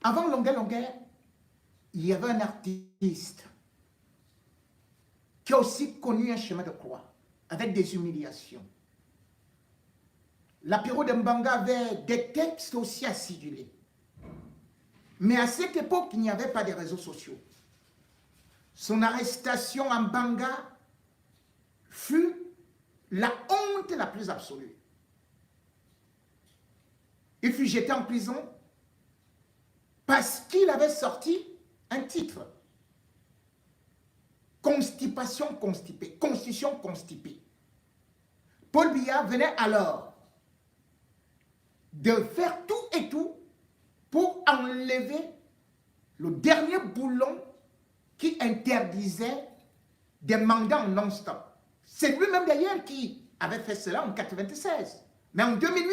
Avant Longuet Longuet, il y avait un artiste qui a aussi connu un chemin de croix, avec des humiliations. L'apéro de Mbanga avait des textes aussi acidulés. Mais à cette époque, il n'y avait pas de réseaux sociaux. Son arrestation en Mbanga fut la honte la plus absolue. Il fut jeté en prison parce qu'il avait sorti un titre. Constipation constipée, constitution constipée. Paul Biya venait alors de faire tout et tout pour enlever le dernier boulon qui interdisait des mandats non-stop. C'est lui-même d'ailleurs qui avait fait cela en 1996. Mais en 2008,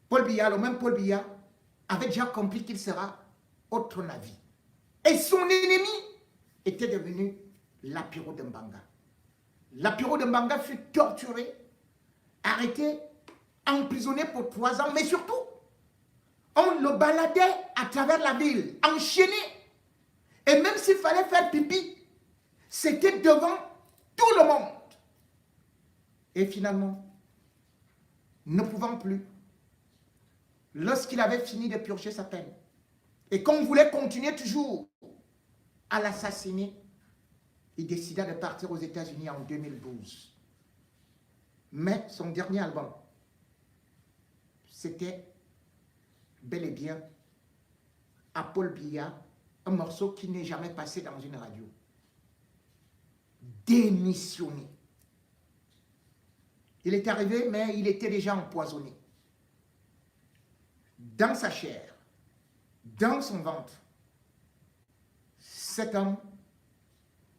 Paul Biya, le même Paul Biya, avait déjà compris qu'il sera autre navire. Et son ennemi était devenu l'apéro de Mbanga. L'apéro de Mbanga fut torturé, arrêté, emprisonné pour 3 ans, mais surtout, on le baladait à travers la ville, enchaîné. Et même s'il fallait faire pipi, c'était devant tout le monde. Et finalement, ne pouvant plus, lorsqu'il avait fini de purger sa peine, et qu'on voulait continuer toujours à l'assassiner, il décida de partir aux États-Unis en 2012. Mais son dernier album, c'était bel et bien à Paul Biya, un morceau qui n'est jamais passé dans une radio. Démissionné. Il est arrivé, mais il était déjà empoisonné. Dans sa chair, dans son ventre, cet homme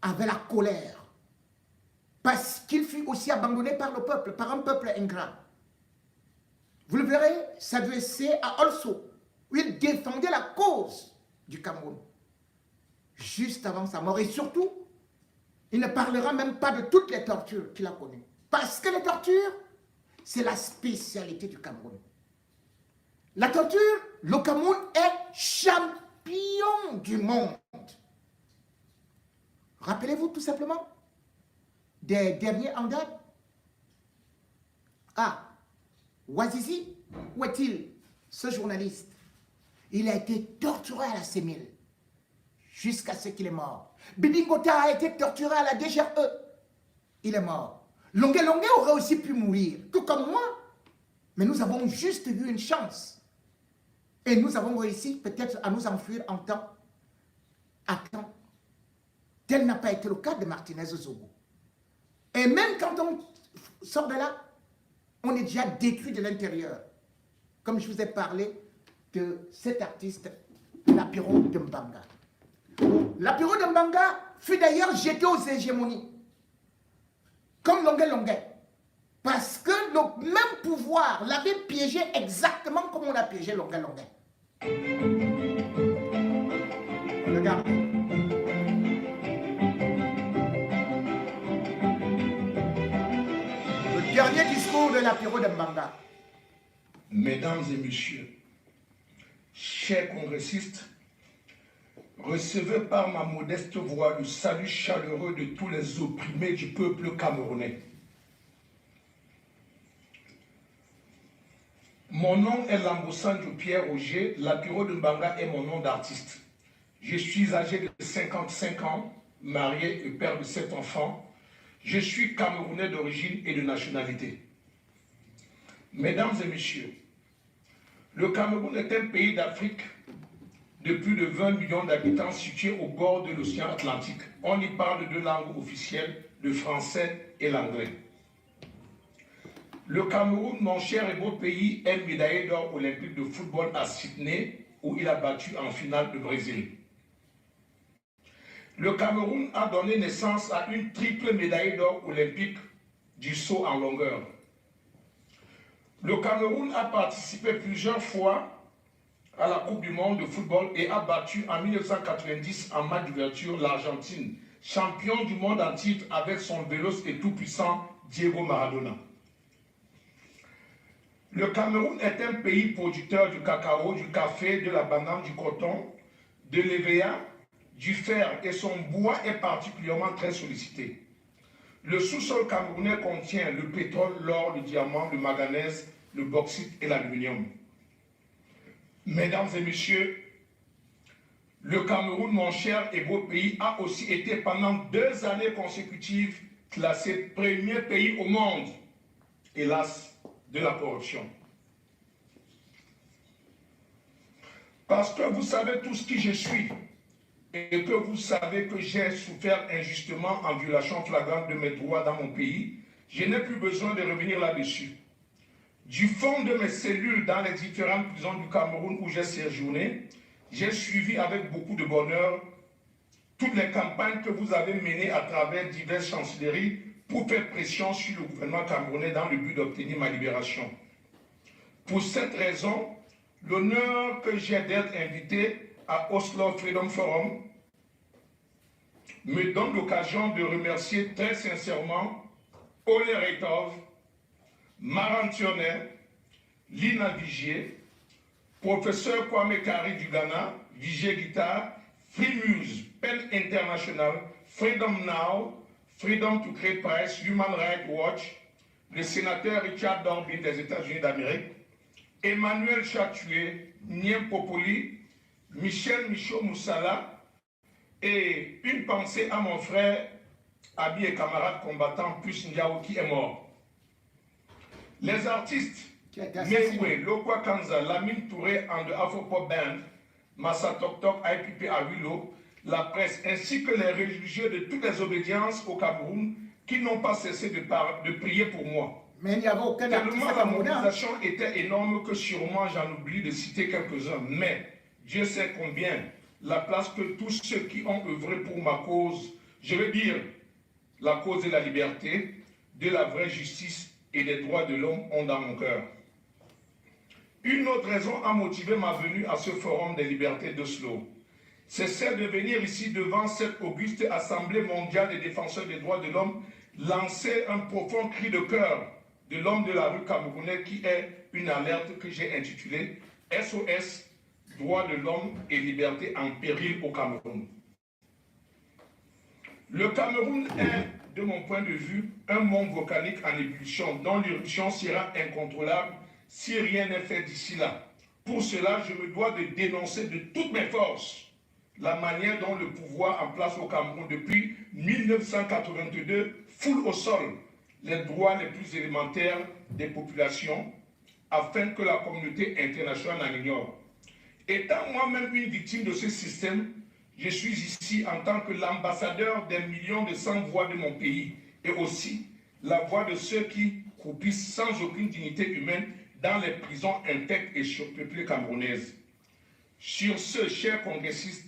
avait la colère parce qu'il fut aussi abandonné par le peuple, par un peuple ingrat. Vous le verrez s'adresser à Also, où il défendait la cause du Cameroun, juste avant sa mort. Et surtout, il ne parlera même pas de toutes les tortures qu'il a connues. Parce que les tortures, c'est la spécialité du Cameroun. La torture, le Cameroun est champion du monde. Rappelez-vous tout simplement des derniers en date. Ah, Ouazizi, où est-il, ce journaliste? Il a été torturé à la CEMIL jusqu'à ce qu'il est mort. Bibi Ngota a été torturé à la DGRE. Il est mort. Longuet Longuet aurait aussi pu mourir, tout comme moi. Mais nous avons juste eu une chance. Et nous avons réussi peut-être à nous enfuir en temps. À temps. Tel n'a pas été le cas de Martinez Zogo. Et même quand on sort de là, on est déjà détruit de l'intérieur. Comme je vous ai parlé de cet artiste, l'apéro de Mbanga. L'apéro de Mbanga fut d'ailleurs jeté aux hégémonies, comme Longuet Longuet. Parce que le même pouvoir l'avait piégé exactement comme on a piégé Longuet Longuet. Regardez. Le dernier discours de l'apéro de Mbanga. Mesdames et messieurs, chers congressistes, recevez par ma modeste voix le salut chaleureux de tous les opprimés du peuple camerounais. Mon nom est Lambosanjo Pierre Roger, l'apéro de Mbanga est mon nom d'artiste. Je suis âgé de 55 ans, marié et père de 7 enfants. Je suis Camerounais d'origine et de nationalité. Mesdames et messieurs, le Cameroun est un pays d'Afrique de plus de 20 millions d'habitants situé au bord de l'océan Atlantique. On y parle deux langues officielles, le français et l'anglais. Le Cameroun, mon cher et beau pays, est médaillé d'or olympique de football à Sydney, où il a battu en finale le Brésil. Le Cameroun a donné naissance à une triple médaille d'or olympique du saut en longueur. Le Cameroun a participé plusieurs fois à la Coupe du monde de football et a battu en 1990 en match d'ouverture l'Argentine, champion du monde en titre avec son véloce et tout-puissant Diego Maradona. Le Cameroun est un pays producteur du cacao, du café, de la banane, du coton, de l'EVA, du fer et son bois est particulièrement très sollicité. Le sous-sol camerounais contient le pétrole, l'or, le diamant, le manganèse, le bauxite et l'aluminium. Mesdames et messieurs, le Cameroun, mon cher et beau pays, a aussi été pendant 2 années consécutives classé premier pays au monde, hélas, de la corruption. Parce que vous savez tous qui je suis et que vous savez que j'ai souffert injustement en violation flagrante de mes droits dans mon pays, je n'ai plus besoin de revenir là-dessus. Du fond de mes cellules dans les différentes prisons du Cameroun où j'ai séjourné, j'ai suivi avec beaucoup de bonheur toutes les campagnes que vous avez menées à travers diverses chancelleries pour faire pression sur le gouvernement camerounais dans le but d'obtenir ma libération. Pour cette raison, l'honneur que j'ai d'être invité à Oslo Freedom Forum me donne l'occasion de remercier très sincèrement Ole Reitov, Maran Tionnet, Lina Vigier, professeur Kwame Kari du Ghana, Vigier Guitar, Freemuse, PEN International, Freedom Now, Freedom to Create Press, Human Rights Watch, le sénateur Richard Dorbin des États-Unis d'Amérique, Emmanuel Chatué, Niem Popoli, Michel Michaud Moussala, et une pensée à mon frère, ami et camarade combattant Puss Ndiaou qui est mort. Les artistes Mewe, Lokwa Kanza, Lamine Touré and the Afropop Band, Massa Tok Tok, IPP à Willow, la presse ainsi que les religieux de toutes les obédiences au Cameroun qui n'ont pas cessé de prier pour moi. Mais il n'y avait aucun artiste Tellement la camerounais. mobilisation était énorme que sûrement j'en oublie de citer quelques-uns. Mais Dieu sait combien la place que tous ceux qui ont œuvré pour ma cause, je veux dire la cause de la liberté, de la vraie justice et des droits de l'homme ont dans mon cœur. Une autre raison a motivé ma venue à ce forum des libertés d'Oslo. C'est celle de venir ici devant cette auguste Assemblée mondiale des défenseurs des droits de l'homme lancer un profond cri de cœur de l'homme de la rue camerounais qui est une alerte que j'ai intitulée SOS, droits de l'homme et liberté en péril au Cameroun. Le Cameroun est, de mon point de vue, un monde volcanique en ébullition dont l'éruption sera incontrôlable si rien n'est fait d'ici là. Pour cela, je me dois de dénoncer de toutes mes forces la manière dont le pouvoir en place au Cameroun depuis 1982 foule au sol les droits les plus élémentaires des populations afin que la communauté internationale en ignore. Étant moi-même une victime de ce système, je suis ici en tant que l'ambassadeur des millions de sans-voix de mon pays et aussi la voix de ceux qui croupissent sans aucune dignité humaine dans les prisons infectes et surpeuplées camerounaises. Sur ce, chers congressistes,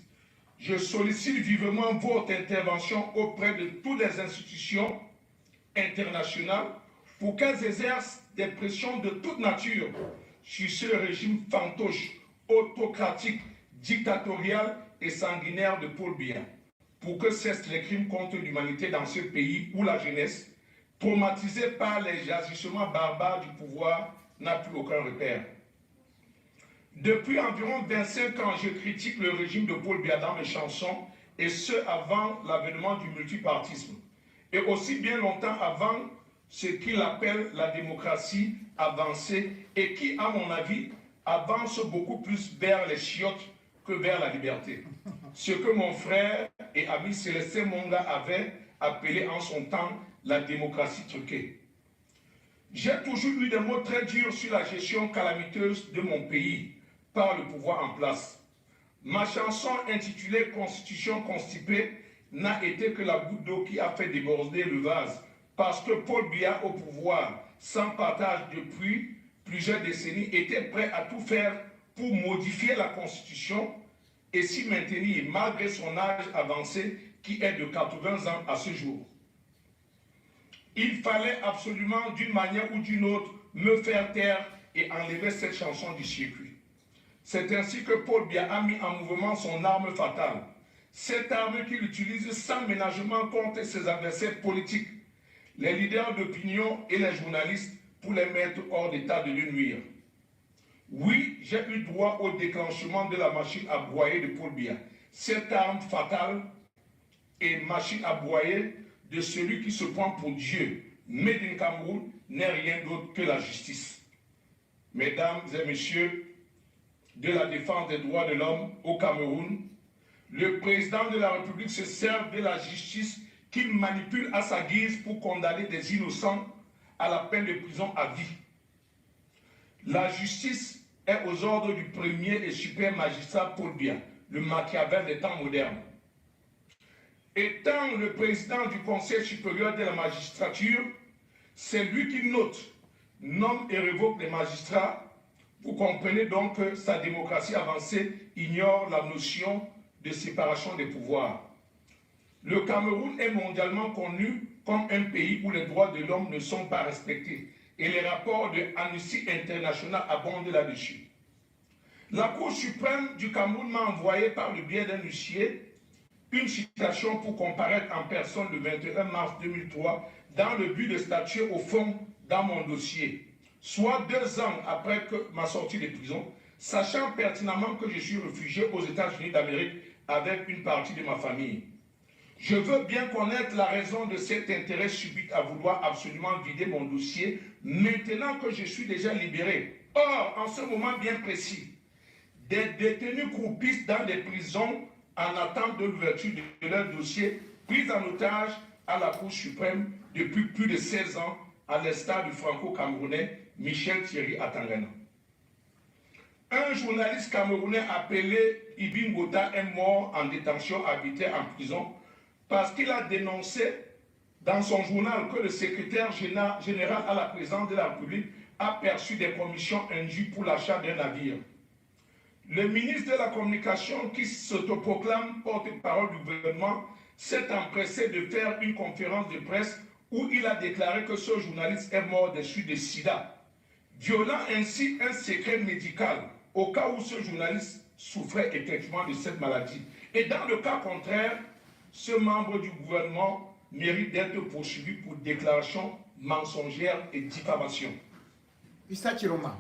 je sollicite vivement votre intervention auprès de toutes les institutions internationales pour qu'elles exercent des pressions de toute nature sur ce régime fantoche, autocratique, dictatorial et sanguinaire de Paul Biya, pour que cessent les crimes contre l'humanité dans ce pays où la jeunesse, traumatisée par les agissements barbares du pouvoir, n'a plus aucun repère. Depuis environ 25 ans, je critique le régime de Paul Biya dans mes chansons, et ce avant l'avènement du multipartisme, et aussi bien longtemps avant ce qu'il appelle la démocratie avancée, et qui, à mon avis, avance beaucoup plus vers les chiottes que vers la liberté. Ce que mon frère et ami Célestin Monga avait appelé en son temps la démocratie truquée. J'ai toujours eu des mots très durs sur la gestion calamiteuse de mon pays par le pouvoir en place. Ma chanson intitulée Constitution constipée n'a été que la goutte d'eau qui a fait déborder le vase, parce que Paul Biya au pouvoir, sans partage depuis plusieurs décennies, était prêt à tout faire pour modifier la Constitution et s'y maintenir malgré son âge avancé qui est de 80 ans à ce jour. Il fallait absolument d'une manière ou d'une autre me faire taire et enlever cette chanson du circuit. C'est ainsi que Paul Biya a mis en mouvement son arme fatale. Cette arme qu'il utilise sans ménagement contre ses adversaires politiques, les leaders d'opinion et les journalistes, pour les mettre hors d'état de lui nuire. Oui, j'ai eu droit au déclenchement de la machine à broyer de Paul Biya. Cette arme fatale et machine à broyer de celui qui se prend pour Dieu, Made in Cameroun, n'est rien d'autre que la justice. Mesdames et messieurs de la défense des droits de l'homme au Cameroun, le président de la République se sert de la justice qu'il manipule à sa guise pour condamner des innocents à la peine de prison à vie. La justice est aux ordres du premier et suprême magistrat Paul Biya, le Machiavel des temps modernes. Étant le président du Conseil supérieur de la magistrature, c'est lui qui nomme et révoque les magistrats. Vous comprenez donc que sa démocratie avancée ignore la notion de séparation des pouvoirs. Le Cameroun est mondialement connu comme un pays où les droits de l'homme ne sont pas respectés et les rapports de Amnesty International abondent là-dessus. La Cour suprême du Cameroun m'a envoyé par le biais d'un huissier une citation pour comparaître en personne le 21 mars 2003 dans le but de statuer au fond dans mon dossier, soit 2 ans après ma sortie de prison, sachant pertinemment que je suis réfugié aux États-Unis d'Amérique avec une partie de ma famille. Je veux bien connaître la raison de cet intérêt subit à vouloir absolument vider mon dossier maintenant que je suis déjà libéré. Or, en ce moment bien précis, des détenus croupissent dans des prisons en attente de l'ouverture de leur dossier, pris en otage à la Cour suprême depuis plus de 16 ans, à l'instar du franco-camerounais Michel Thierry Atangana. Un journaliste camerounais appelé Ibn Gota est mort en détention arbitraire en prison parce qu'il a dénoncé dans son journal que le secrétaire général à la présidence de la République a perçu des commissions indues pour l'achat d'un navire. Le ministre de la Communication, qui s'autoproclame porte-parole du gouvernement, s'est empressé de faire une conférence de presse où il a déclaré que ce journaliste est mort des suites de sida, violant ainsi un secret médical au cas où ce journaliste souffrait effectivement de cette maladie. Et dans le cas contraire, ce membre du gouvernement mérite d'être poursuivi pour déclaration mensongère et diffamation. Issa Chiroma.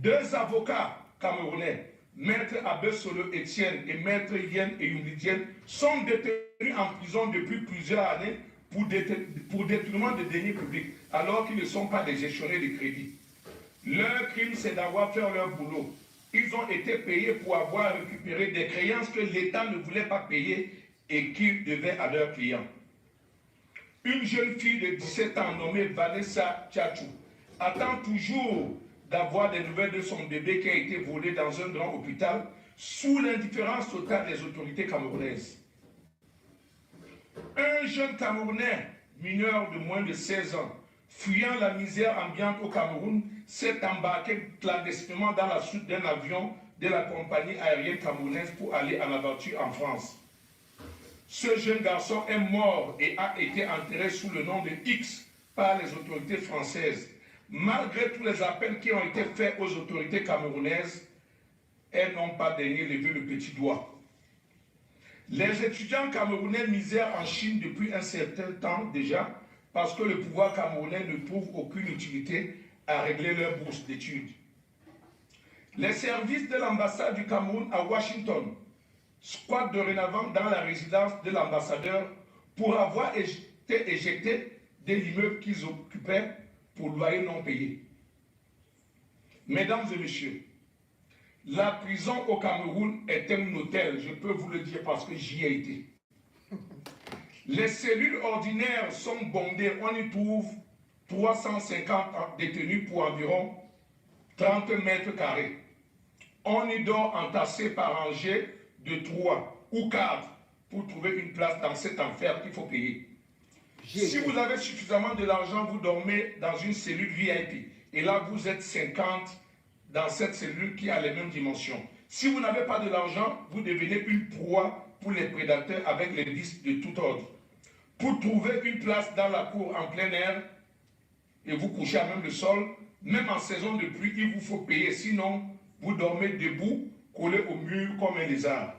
2 avocats camerounais, Maître Abel Solo Etienne et Maître Yen et Younidienne, sont détenus en prison depuis plusieurs années pour détournement de deniers publics, alors qu'ils ne sont pas des gestionnaires de crédit. Leur crime, c'est d'avoir fait leur boulot. Ils ont été payés pour avoir récupéré des créances que l'État ne voulait pas payer et qu'ils devaient à leurs clients. Une jeune fille de 17 ans nommée Vanessa Tchachou attend toujours d'avoir des nouvelles de son bébé qui a été volé dans un grand hôpital sous l'indifférence totale des autorités camerounaises. Un jeune Camerounais mineur de moins de 16 ans, fuyant la misère ambiante au Cameroun, s'est embarqué clandestinement dans la soute d'un avion de la compagnie aérienne camerounaise pour aller en aventure en France. Ce jeune garçon est mort et a été enterré sous le nom de X par les autorités françaises. Malgré tous les appels qui ont été faits aux autorités camerounaises, elles n'ont pas daigné lever le petit doigt. Les étudiants camerounais misèrent en Chine depuis un certain temps déjà parce que le pouvoir camerounais ne trouve aucune utilité à régler leurs bourses d'études. Les services de l'ambassade du Cameroun à Washington squattent dorénavant dans la résidence de l'ambassadeur pour avoir été éjectés de l'immeuble qu'ils occupaient pour loyer non payé. Mesdames et messieurs, la prison au Cameroun est un hôtel, je peux vous le dire parce que j'y ai été. Les cellules ordinaires sont bondées, on y trouve 350 détenus pour environ 30 mètres carrés. On y dort entassé par rangées de 3 ou 4 pour trouver une place dans cet enfer qu'il faut payer. Si vous avez suffisamment de l'argent, vous dormez dans une cellule VIP. Et là, vous êtes 50 dans cette cellule qui a les mêmes dimensions. Si vous n'avez pas de l'argent, vous devenez une proie pour les prédateurs avec les vices de tout ordre. Pour trouver une place dans la cour en plein air, et vous couchez à même le sol, même en saison de pluie, il vous faut payer. Sinon, vous dormez debout, collé au mur comme un lézard.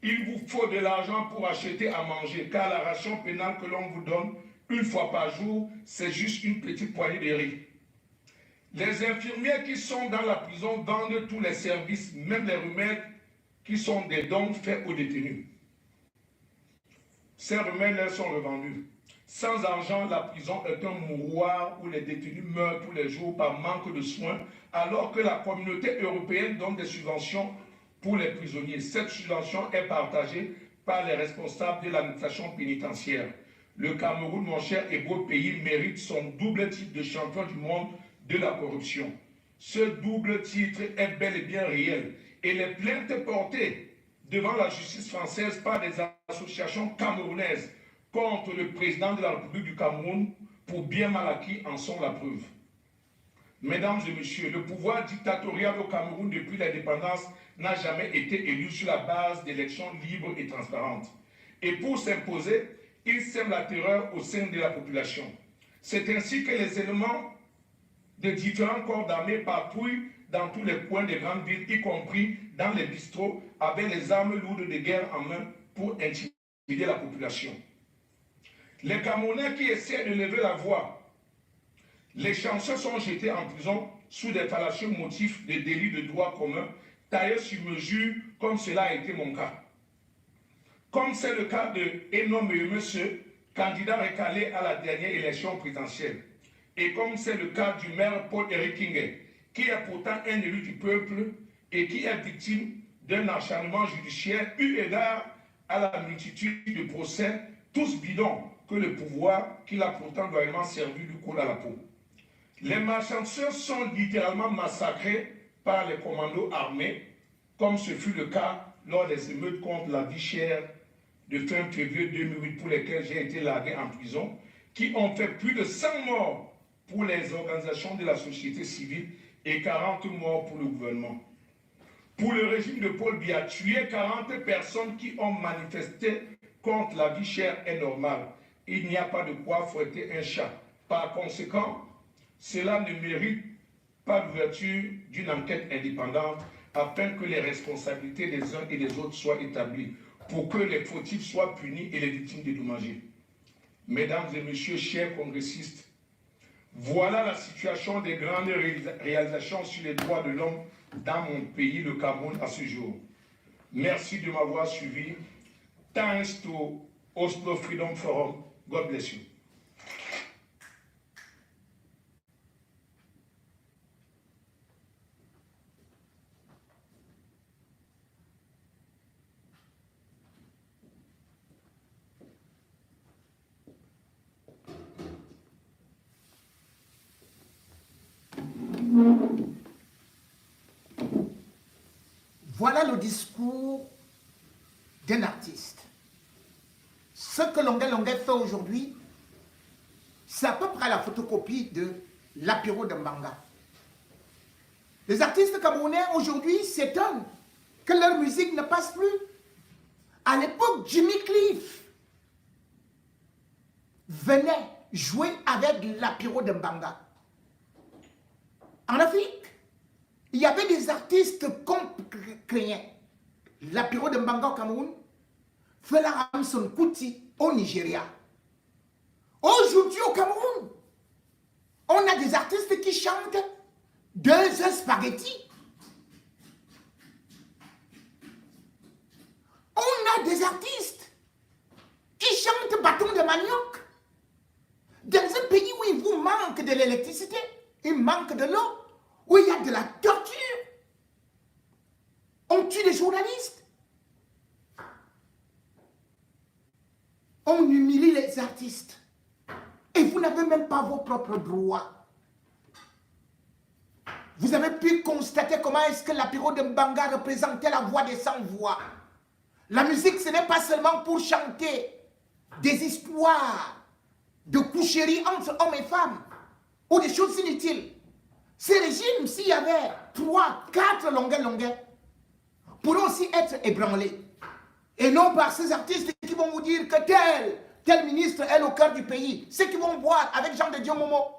Il vous faut de l'argent pour acheter à manger, car la ration pénale que l'on vous donne une fois par jour, c'est juste une petite poignée de riz. Les infirmières qui sont dans la prison vendent tous les services, même les remèdes qui sont des dons faits aux détenus. Ces remèdes sont revendus. Sans argent, la prison est un mouroir où les détenus meurent tous les jours par manque de soins, alors que la communauté européenne donne des subventions pour les prisonniers. Cette subvention est partagée par les responsables de l'administration pénitentiaire. Le Cameroun, mon cher et beau pays, mérite son double titre de champion du monde de la corruption. Ce double titre est bel et bien réel et les plaintes portées devant la justice française par des associations camerounaises contre le président de la République du Cameroun pour bien mal acquis en sont la preuve. Mesdames et messieurs, le pouvoir dictatorial au Cameroun depuis l'indépendance n'a jamais été élu sur la base d'élections libres et transparentes. Et pour s'imposer, il sème la terreur au sein de la population. C'est ainsi que les éléments de différents corps d'armée patrouillent dans tous les coins des grandes villes, y compris dans les bistrots, avec les armes lourdes de guerre en main pour intimider la population. Les Camerounais qui essaient de lever la voix, les chanceux sont jetés en prison sous des fallacieux motifs de délits de droit commun, taillés sur mesure, comme cela a été mon cas. Comme c'est le cas de Eno Meyemese, candidat recalé à la dernière élection présidentielle. Et comme c'est le cas du maire Paul-Éric Kingué, qui est pourtant un élu du peuple et qui est victime d'un acharnement judiciaire eu égard à la multitude de procès, tous bidons, que le pouvoir, qui l'a pourtant loyalement servi, lui coule à la peau. Les malchanceux sont littéralement massacrés par les commandos armés, comme ce fut le cas lors des émeutes contre la vie chère de fin février 2008 pour lesquelles j'ai été largué en prison, qui ont fait plus de 100 morts pour les organisations de la société civile et 40 morts pour le gouvernement. Pour le régime de Paul Biya, tuer 40 personnes qui ont manifesté contre la vie chère est normal. Il n'y a pas de quoi fouetter un chat. Par conséquent, cela ne mérite pas l'ouverture d'une enquête indépendante afin que les responsabilités des uns et des autres soient établies, pour que les fautifs soient punis et les victimes dédommagées. Mesdames et messieurs, chers congressistes, voilà la situation des grandes réalisations sur les droits de l'homme dans mon pays, le Cameroun, à ce jour. Merci de m'avoir suivi. Thanks to Oslo Freedom Forum. God bless you. Voilà le discours d'un artiste. Ce que Longuet fait aujourd'hui, c'est à peu près la photocopie de l'apéro de Mbanga. Les artistes camerounais aujourd'hui s'étonnent que leur musique ne passe plus. À l'époque, Jimmy Cliff venait jouer avec l'apéro de Mbanga. En Afrique, il y avait des artistes qu'on craignait. L'apéro de Mbanga au Cameroun, Fela Ramson Kuti au Nigeria. Aujourd'hui au Cameroun, on a des artistes qui chantent 2 œufs spaghettis. On a des artistes qui chantent bâton de manioc. Dans un pays où il vous manque de l'électricité, il manque de l'eau, où il y a de la torture, on tue les journalistes. On humilie les artistes. Et vous n'avez même pas vos propres droits. Vous avez pu constater comment est-ce que l'apéro de Mbanga représentait la voix des sans-voix. La musique, ce n'est pas seulement pour chanter des histoires de coucherie entre hommes et femmes ou des choses inutiles. Ces régimes, s'il y avait 3, 4 longueurs, pourront aussi être ébranlés. Et non par ces artistes qui vont vous dire que tel ministre est au cœur du pays. Ceux qui vont boire avec Jean de Dieu Momo.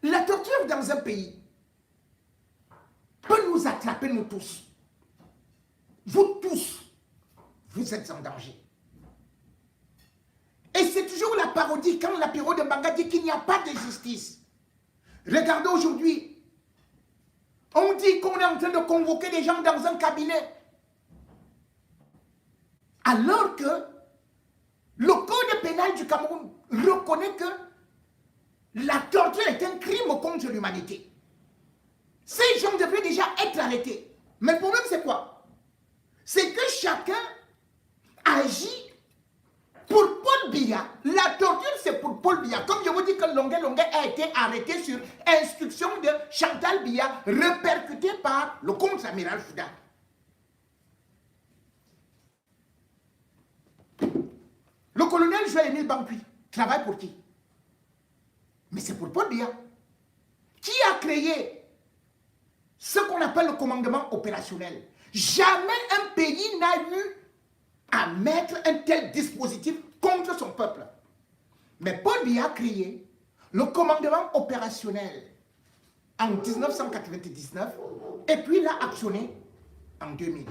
La torture dans un pays peut nous attraper, nous tous. Vous tous, vous êtes en danger. Et c'est toujours la parodie quand l'apéro de Mbanga dit qu'il n'y a pas de justice. Regardez aujourd'hui, on dit qu'on est en train de convoquer des gens dans un cabinet. Alors que le code pénal du Cameroun reconnaît que la torture est un crime contre l'humanité. Ces gens devraient déjà être arrêtés. Mais le problème, c'est quoi? C'est que chacun agit pour Paul Biya. La torture, c'est pour Paul Biya. Comme je vous dis que Longuet a été arrêté sur instruction de Chantal Biya, répercuté par le contre-amiral Fouda. Le colonel Joël-Émile Bankui travaille pour qui? Mais c'est pour Paul Biya. Qui a créé ce qu'on appelle le commandement opérationnel? Jamais un pays n'a eu à mettre un tel dispositif contre son peuple. Mais Paul Biya a créé le commandement opérationnel en 1999 et puis l'a actionné en 2000.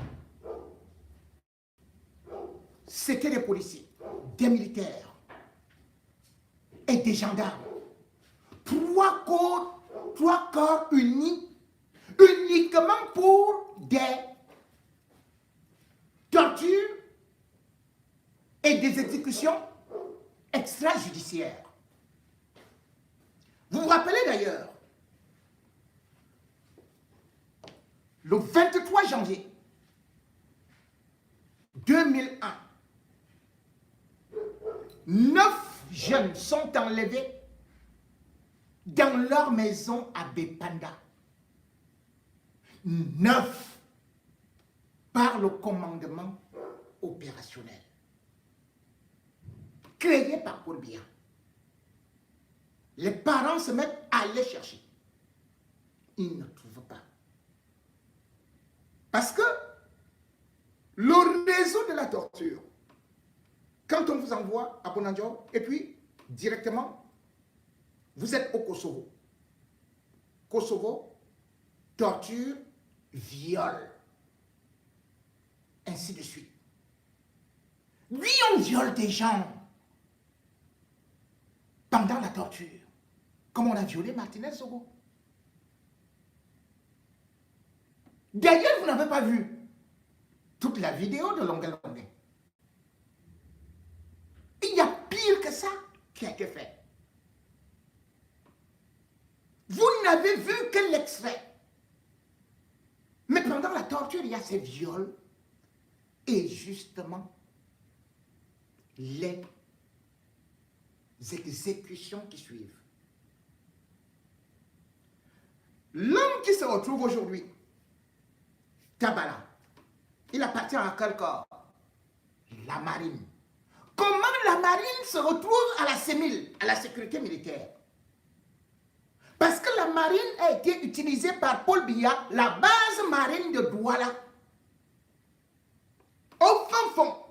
C'était des policiers, des militaires et des gendarmes. Trois corps unis, uniquement pour des tortures et des exécutions extrajudiciaires. Vous vous rappelez d'ailleurs, le 23 janvier 2001, 9 jeunes sont enlevés dans leur maison à Bepanda. 9 par le commandement opérationnel créé par Paul Biya. Les parents se mettent à les chercher. Ils ne trouvent pas. Parce que le réseau de la torture, quand on vous envoie à Bonanjo, et puis directement, vous êtes au Kosovo. Kosovo, torture, viol. Ainsi de suite. Oui, on viole des gens pendant la torture. Comme on a violé Martinez Sogo. D'ailleurs, vous n'avez pas vu toute la vidéo de Longuet. Il y a pire que ça qui a été fait. Vous n'avez vu que l'extrait. Mais pendant la torture, il y a ces viols et justement les exécutions qui suivent. L'homme qui se retrouve aujourd'hui, Tabala, il appartient à quel corps? La marine. Comment la marine se retrouve à la CEMIL, à la sécurité militaire? Parce que la marine a été utilisée par Paul Biya, la base marine de Douala. Au fin fond,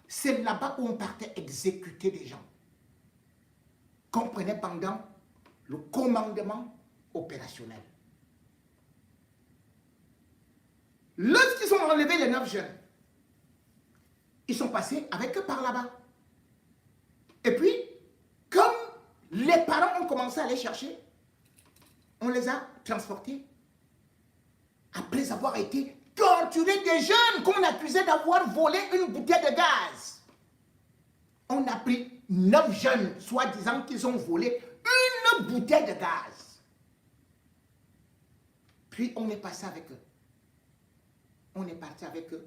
c'est là-bas où on partait exécuter des gens. Qu'on prenait pendant le commandement opérationnel. Lorsqu'ils ont enlevé les 9 jeunes, ils sont passés avec eux par là-bas. Et puis, comme les parents ont commencé à les chercher, on les a transportés. Après avoir été torturés des jeunes qu'on accusait d'avoir volé une bouteille de gaz. On a pris 9 jeunes, soi-disant qu'ils ont volé une bouteille de gaz. Puis on est passé avec eux. On est parti avec eux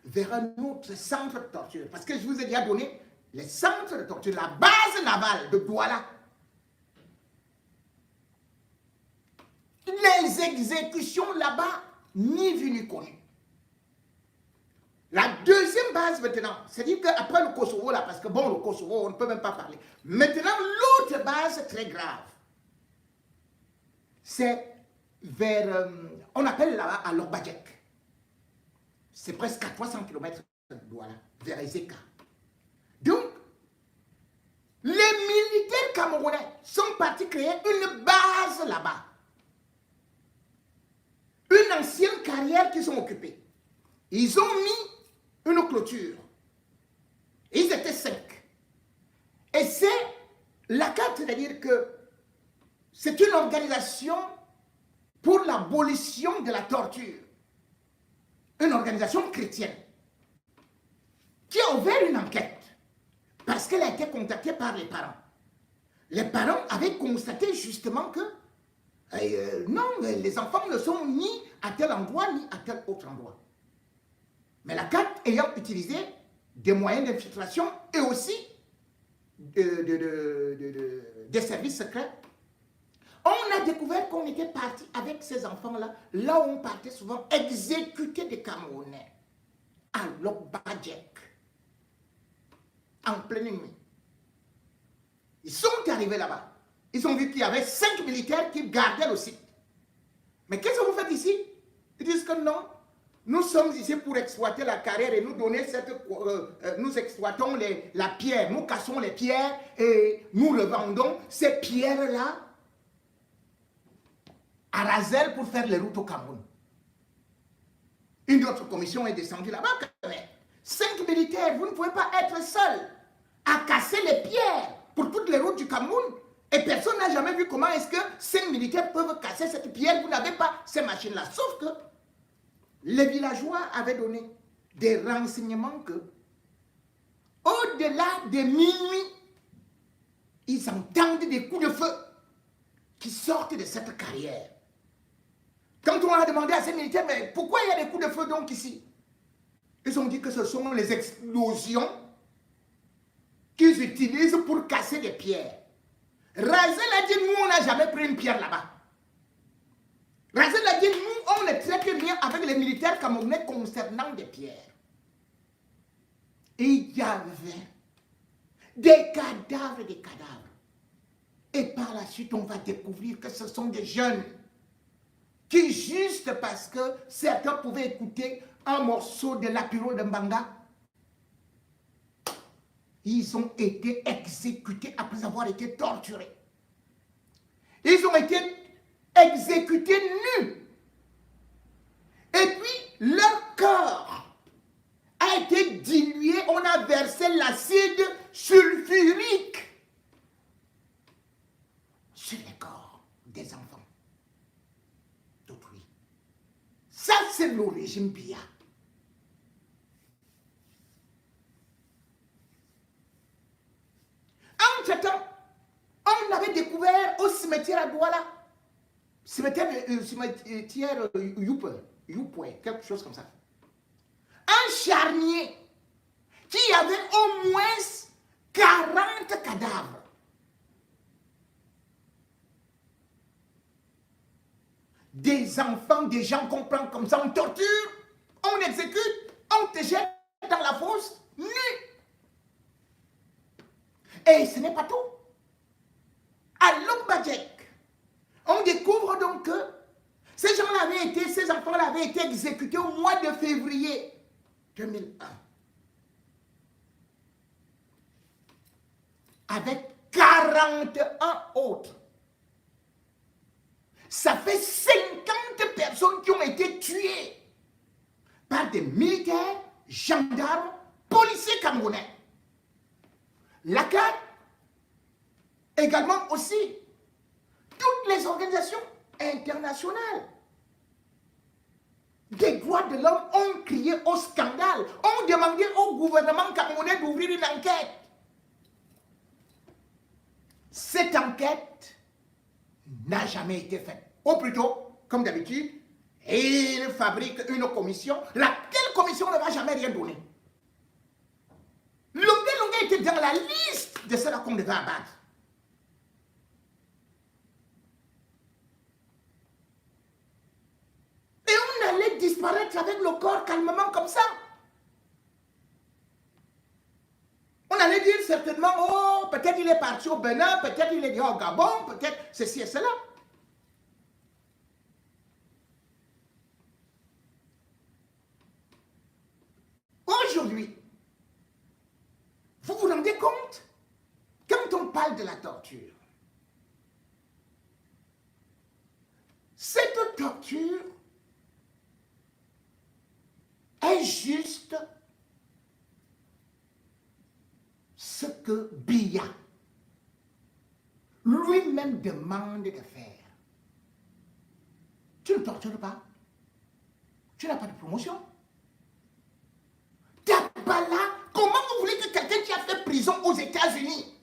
vers un autre centre de torture. Parce que je vous ai déjà donné les centres de torture, la base navale de Douala. Les exécutions là-bas, ni vu ni connu. La deuxième base maintenant, c'est-à-dire qu'après le Kosovo, là, parce que bon, le Kosovo, on ne peut même pas parler. Maintenant, l'autre base très grave, c'est vers, on appelle là-bas à Lorbadjek. C'est presque à 300 km de Douala, vers Ezeka. Donc, les militaires camerounais sont partis créer une base là-bas. Une ancienne carrière qu'ils ont occupée. Ils ont mis une clôture. Ils étaient 5. Et c'est la carte, c'est-à-dire que c'est une organisation pour l'abolition de la torture. Une organisation chrétienne qui a ouvert une enquête parce qu'elle a été contactée par les parents. Les parents avaient constaté justement que non, les enfants ne sont ni à tel endroit ni à tel autre endroit. Mais la CAT ayant utilisé des moyens d'infiltration et aussi des services secrets, on a découvert qu'on était parti avec ces enfants-là, là où on partait souvent exécuter des Camerounais, à Lokbadjek, en pleine nuit. Ils sont arrivés là-bas. Ils ont vu qu'il y avait 5 militaires qui gardaient le site. Mais qu'est-ce que vous faites ici? Ils disent que non, nous sommes ici pour exploiter la carrière et nous donner cette... nous exploitons la pierre, nous cassons les pierres et nous revendons ces pierres-là à Razel pour faire les routes au Cameroun. Une autre commission est descendue là-bas. 5 militaires, vous ne pouvez pas être seuls à casser les pierres pour toutes les routes du Cameroun. Et personne n'a jamais vu comment est-ce que 5 militaires peuvent casser cette pierre. Vous n'avez pas ces machines-là. Sauf que les villageois avaient donné des renseignements que, au-delà de minuit, ils entendent des coups de feu qui sortent de cette carrière. Quand on a demandé à ces militaires, mais pourquoi il y a des coups de feu donc ici? Ils ont dit que ce sont les explosions qu'ils utilisent pour casser des pierres. Razel a dit, nous, on n'a jamais pris une pierre là-bas. Razel a dit, nous, on ne traite rien avec les militaires camerounais concernant des pierres. Et il y avait des cadavres. Et par la suite, on va découvrir que ce sont des jeunes qui, juste parce que certains pouvaient écouter un morceau de l'apiro de Mbanga, ils ont été exécutés après avoir été torturés. Ils ont été exécutés nus. Et puis, leur corps a été dilué. On a versé l'acide sulfurique sur les corps des enfants d'autrui. Ça, c'est le régime Biya. Entre-temps, on avait découvert au cimetière à Douala, cimetière Youpoué, quelque chose comme ça, un charnier qui avait au moins 40 cadavres. Des enfants, des gens qu'on prend comme ça, on torture, on exécute, on te jette dans la fosse, nu. Et ce n'est pas tout. À Lokbadjek, on découvre donc que ces enfants-là avaient été exécutés au mois de février 2001. Avec 41 autres. Ça fait 50 personnes qui ont été tuées par des militaires, gendarmes, policiers camerounais. La CAD, également aussi, toutes les organisations internationales des droits de l'homme ont crié au scandale, ont demandé au gouvernement camerounais d'ouvrir une enquête. Cette enquête n'a jamais été faite. Ou plutôt, comme d'habitude, il fabrique une commission, laquelle commission ne va jamais rien donner. Longuet était dans la liste de ceux-là qu'on devait abattre. Et on allait disparaître avec le corps calmement comme ça. On allait dire certainement, oh, peut-être il est parti au Bénin, peut-être il est au Gabon, peut-être ceci et cela. Aujourd'hui, vous vous rendez compte, quand on parle de la torture, cette torture est juste ce que Biya lui-même même demande de faire. Tu ne tortures pas. Tu n'as pas de promotion. Tu n'as pas là. Comment vous voulez que quelqu'un qui a fait prison aux États-Unis,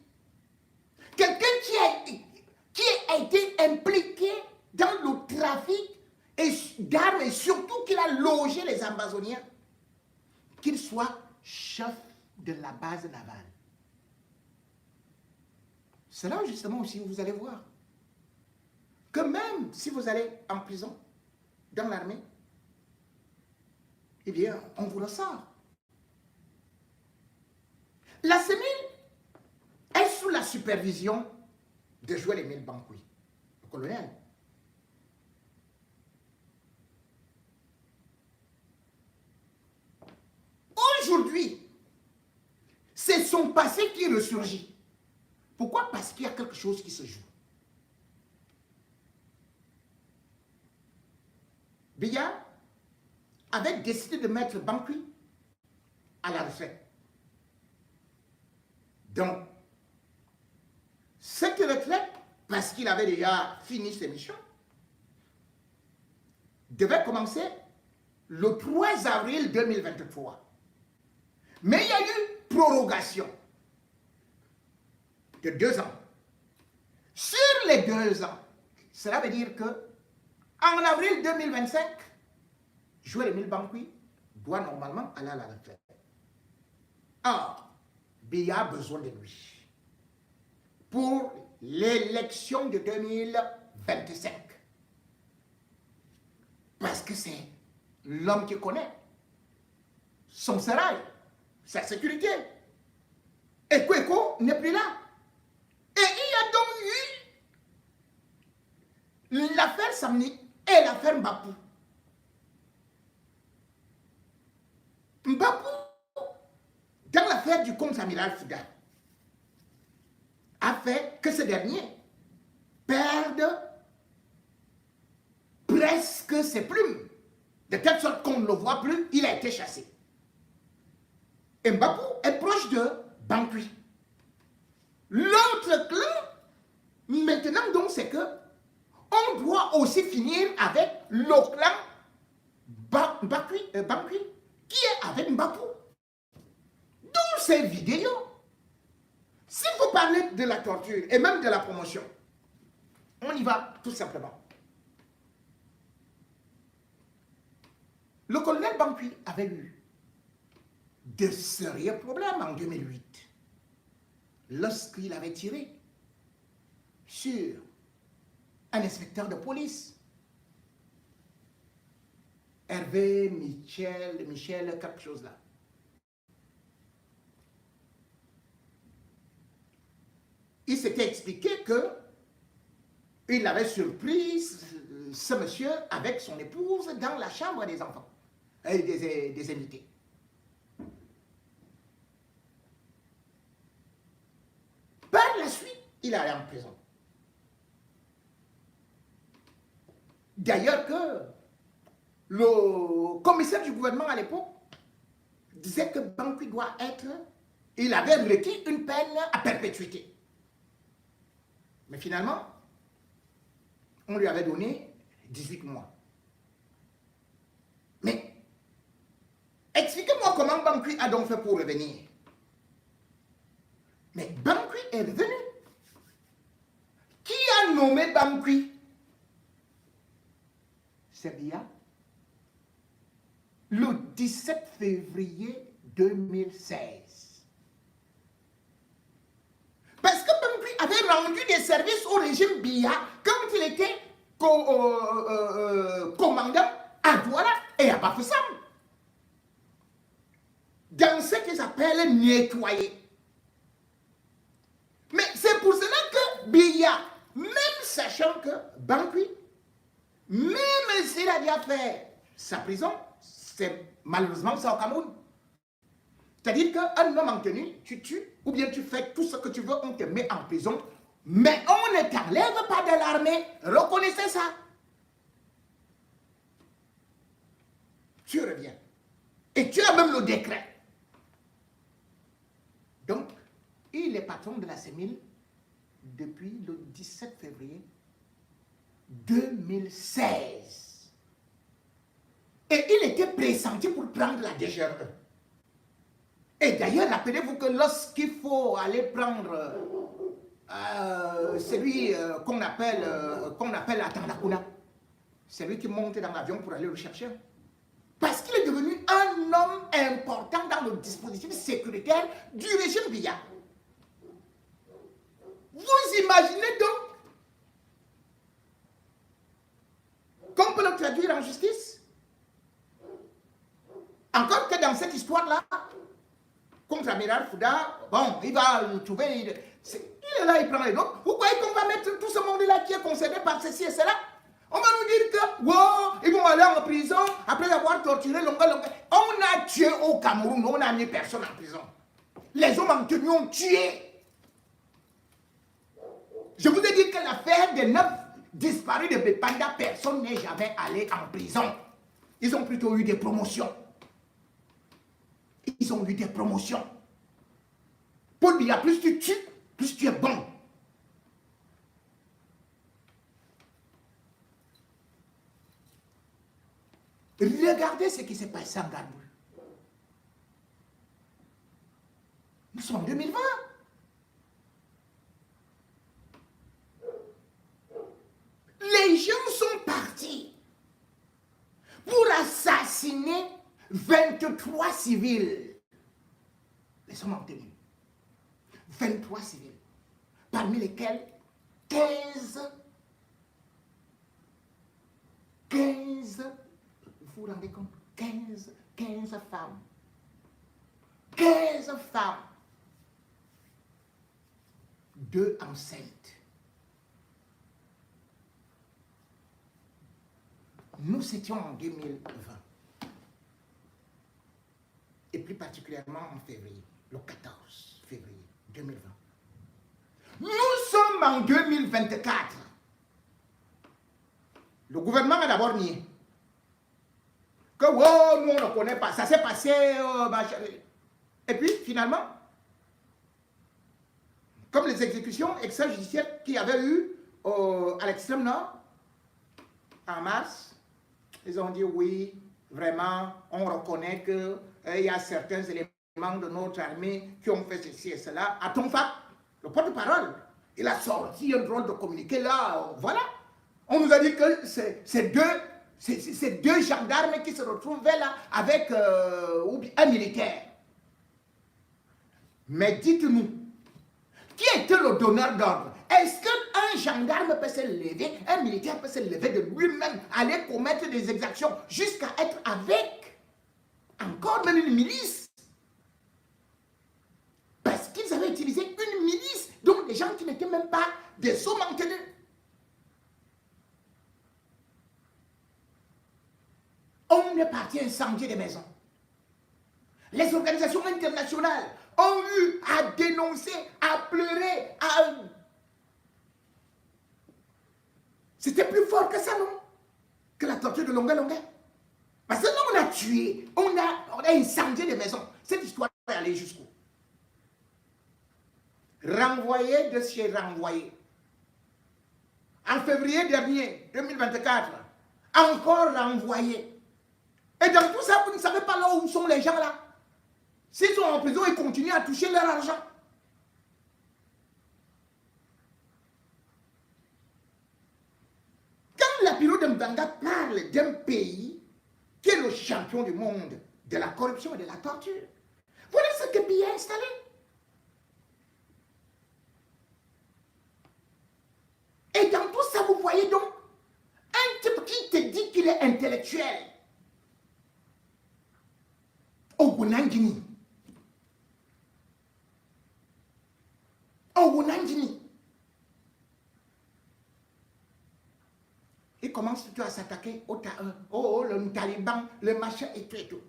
quelqu'un qui a été impliqué dans le trafic d'armes et surtout qu'il a logé les Amazoniens, qu'il soit chef de la base navale? C'est là justement aussi où vous allez voir que même si vous allez en prison, dans l'armée, eh bien, on vous ressort. La CEMIL est sous la supervision de Joël-Émile Bankoui, le colonel. Aujourd'hui, c'est son passé qui ressurgit. Pourquoi? Parce qu'il y a quelque chose qui se joue. Biya avait décidé de mettre Bankoui à la retraite. Donc, cette retraite, parce qu'il avait déjà fini ses missions, devait commencer le 3 avril 2023. Mais il y a eu prorogation de 2 ans. Sur les 2 ans, cela veut dire que en avril 2025, Joël-Émile Bankoui doit normalement aller à la retraite. Or, Biya a besoin de lui pour l'élection de 2025. Parce que c'est l'homme qui connaît son sérail, sa sécurité. Et Kweko n'est plus là. Et il y a donc eu l'affaire Samni et l'affaire Mbapou. Mbapou, dans l'affaire du comte amiral Fouda, a fait que ce dernier perde presque ses plumes, de telle sorte qu'on ne le voit plus, il a été chassé. Et Mbapou est proche de Bankoui. L'autre clan, maintenant donc, c'est que on doit aussi finir avec le clan Bankoui, qui est avec Mbapou. Dans ces vidéos, si vous parlez de la torture et même de la promotion, on y va tout simplement. Le colonel Bankoui avait eu de sérieux problèmes en 2008 lorsqu'il avait tiré sur un inspecteur de police, Hervé, Michel, quelque chose là. Il s'était expliqué que il avait surpris ce monsieur avec son épouse dans la chambre des enfants et des invités. Par la suite, il est allé en prison. D'ailleurs que le commissaire du gouvernement à l'époque disait que Bankoui doit être, il avait requis une peine à perpétuité. Mais finalement, on lui avait donné 18 mois. Mais, expliquez-moi comment Bankoui a donc fait pour revenir. Mais Bankoui est revenu. Qui a nommé Bankoui? C'est Biya. Le 17 février 2016. Parce que Bankoui avait rendu des services au régime Biya quand il était commandant à Douala et à Bafoussam. Dans ce qu'ils appellent nettoyer. Mais c'est pour cela que Biya, même sachant que Bankoui, même s'il a déjà fait sa prison, c'est malheureusement ça au Cameroun. C'est-à-dire qu'un homme en tenue, tu tues, ou bien tu fais tout ce que tu veux, on te met en prison, mais on ne t'enlève pas de l'armée. Reconnaissez ça. Tu reviens. Et tu as même le décret. Donc, il est patron de la CEMIL depuis le 17 février 2016. Et il était pressenti pour prendre la DGRE. Et d'ailleurs, rappelez-vous que lorsqu'il faut aller prendre celui qu'on appelle Atandakuna, c'est lui qui monte dans l'avion pour aller le chercher. Parce qu'il est devenu un homme important dans le dispositif sécuritaire du régime Biya. Vous imaginez donc qu'on peut le traduire en justice? Encore que dans cette histoire-là, contre Amiral Fouda, bon, il va le trouver, il est là, il prend les autres. Vous croyez qu'on va mettre tout ce monde-là qui est concerné par ceci et cela? On va nous dire que, wow, ils vont aller en prison après avoir torturé longuement. On a tué au Cameroun, on n'a mis personne en prison. Les hommes en tenue ont tué. Je vous ai dit que l'affaire des 9 disparus de Bepanda, personne n'est jamais allé en prison. Ils ont plutôt eu des promotions. Ils ont eu des promotions. Paul Biya, plus tu tues, plus tu es bon. Regardez ce qui s'est passé en Gaboul. Nous sommes en 2020. Les gens sont partis pour assassiner 23 civils. Les hommes ont tenu. 23 civils. Parmi lesquels 15, vous vous rendez compte, 15 femmes. 15 femmes. 2 enceintes. Nous étions en 2020. Et plus particulièrement en février, le 14 février 2020. Nous sommes en 2024. Le gouvernement a d'abord nié. Que oh, nous on ne connaît pas, ça s'est passé. Et puis finalement, comme les exécutions extrajudiciaires qu'il y avait eu à l'extrême nord, en mars, ils ont dit oui, vraiment, on reconnaît qu'il y a certains éléments de notre armée qui ont fait ceci et cela. À Tonfa, le porte-parole, il a sorti un drôle de communiqué là, voilà. On nous a dit que c'est deux gendarmes qui se retrouvaient là avec un militaire. Mais dites-nous, qui était le donneur d'ordre? Est-ce qu'un gendarme peut se lever, un militaire peut se lever de lui-même, aller commettre des exactions jusqu'à être avec encore même une milice? Parce qu'ils avaient utilisé une milice, donc des gens qui n'étaient même pas des hommes en tenue. On est parti incendier des maisons. Les organisations internationales ont eu à dénoncer, à pleurer, à... C'était plus fort que ça, non? Que la torture de Longa Longa. Parce que là, on a tué, on a incendié des maisons. Cette histoire est allée jusqu'où? Renvoyé de chez renvoyé. En février dernier, 2024, encore renvoyé. Et dans tout ça, vous ne savez pas là où sont les gens là. S'ils sont en prison, ils continuent à toucher leur argent. Quand la Lapiro de Mbanga parle d'un pays qui est le champion du monde de la corruption et de la torture, voilà ce que Biya a installé. Et dans tout ça, vous voyez donc un type qui te dit qu'il est intellectuel. Ogunangini. Il commence plutôt à s'attaquer le taliban, le machin et tout et tout.